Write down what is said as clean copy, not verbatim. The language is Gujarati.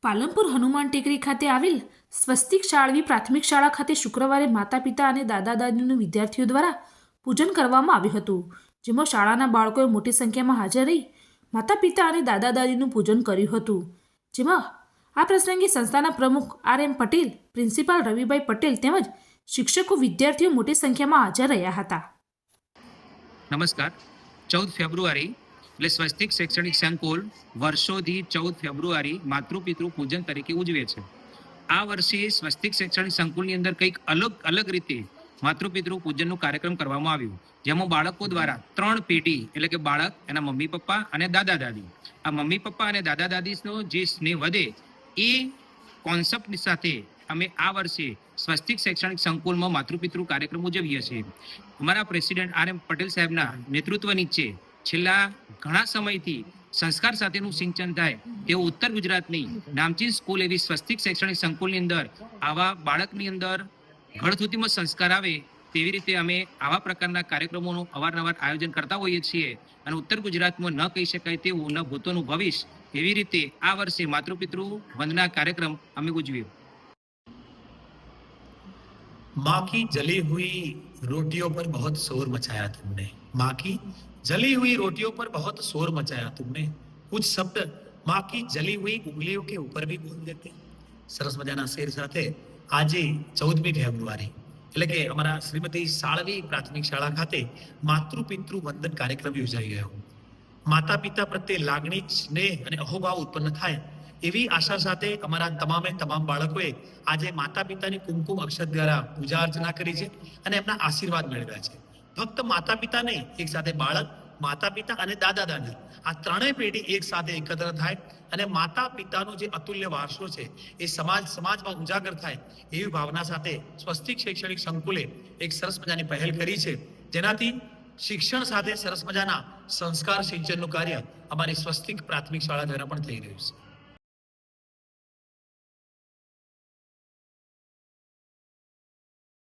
પાલનપુર હનુમાન ટેકરી ખાતે આવેલ સ્વસ્તિક શાળવી પ્રાથમિક શાળા ખાતે શુક્રવારે માતા પિતા અને દાદા દાદીનું વિદ્યાર્થીઓ દ્વારા પૂજન કરવામાં આવ્યું હતું, જેમાં શાળાના બાળકોએ મોટી સંખ્યામાં હાજર રહી માતા પિતા અને દાદા દાદીનું પૂજન કર્યું હતું. જેમાં આ પ્રસંગે સંસ્થાના પ્રમુખ RM પટેલ, પ્રિન્સિપાલ રવિભાઈ પટેલ તેમજ શિક્ષકો વિદ્યાર્થીઓ મોટી સંખ્યામાં હાજર રહ્યા હતા. નમસ્કાર. 14 ફેબ્રુઆરી એટલે સ્વસ્તિક શૈક્ષણિક સંકુલ વર્ષોથી 14 ફેબ્રુઆરી માતૃપિતૃ પૂજન તરીકે ઉજવે છે. આ વર્ષે સ્વસ્તિક શૈક્ષણિક સંકુલની અંદર કંઈક અલગ રીતે માતૃપિતૃ પૂજનનો કાર્યક્રમ કરવામાં આવ્યો, જેમાં બાળકો દ્વારા 3 પેઢી એટલે કે બાળક, એના મમ્મી પપ્પા અને દાદા દાદી, આ મમ્મી પપ્પા અને દાદા દાદીનો જે સ્નેહ વધે એ કોન્સેપ્ટની સાથે અમે આ વર્ષે સ્વસ્તિક શૈક્ષણિક સંકુલમાં માતૃપિતૃ કાર્યક્રમ ઉજવીએ છીએ. અમારા પ્રેસિડેન્ટ RM પટેલ સાહેબના નેતૃત્વ નીચે છેલ્લા ઘણા સમયથી સંસ્કાર સાથેનું સિંચન થાય તેવું ઉત્તર ગુજરાતની નામચીન સ્કૂલ એવી સ્વસ્તિક શૈક્ષણિક સંકુલની અંદર આવા બાળકની અંદર ઘરસુધીમાં સંસ્કાર આવે તેવી રીતે અમે આવા પ્રકારના કાર્યક્રમોનું અવારનવાર આયોજન કરતા હોઈએ છીએ અને ઉત્તર ગુજરાતમાં ન કહી શકાય તેવું ન ભૂતોનું ભવિષ્ય એવી રીતે આ વર્ષે માતૃપિતૃ વંદના કાર્યક્રમ અમે ઉજવ્યો. माँ की जली हुई रोटियों पर बहुत शोर मचाया तुमने, माँ की जली हुई रोटियों पर बहुत शोर मचाया तुमने, कुछ शब्द माँ की जली हुई उंगलियों के ऊपर भी बोल देते. સરસ મજાના શેર સાથે આજે 14મી ફેબ્રુઆરી એટલે કે અમારા શ્રીમતી શાળવી પ્રાથમિક શાળા ખાતે માતૃપિતૃ વંદન કાર્યક્રમ યોજાઈ ગયો. માતા પિતા પ્રત્યે લાગણી, સ્નેહ અને અહોભાવ ઉત્પન્ન થાય એવી આશા સાથે અમારા તમામ બાળકોએ આજે માતા પિતાની કુમકુમ અક્ષત દ્વારા પૂજા અર્ચના કરી છે અને એમના આશીર્વાદ મેળવ્યા છે. ફક્ત માતા પિતા નહીં, એક સાથે બાળક, માતા પિતા અને દાદા દાદી, આ ત્રણેય પેઢી એક સાથે એકત્ર થાય અને માતા પિતાનો જે અતુલ્ય વારસો છે એ સમાજમાં ઉજાગર થાય એવી ભાવના સાથે સ્વસ્તિક શૈક્ષણિક સંકુલે એક સરસ મજાની પહેલ કરી છે, જેનાથી શિક્ષણ સાથે સરસ મજાના સંસ્કાર સિંચનનું કાર્ય અમારી સ્વસ્તિક પ્રાથમિક શાળા દ્વારા પણ થઈ રહ્યું છે.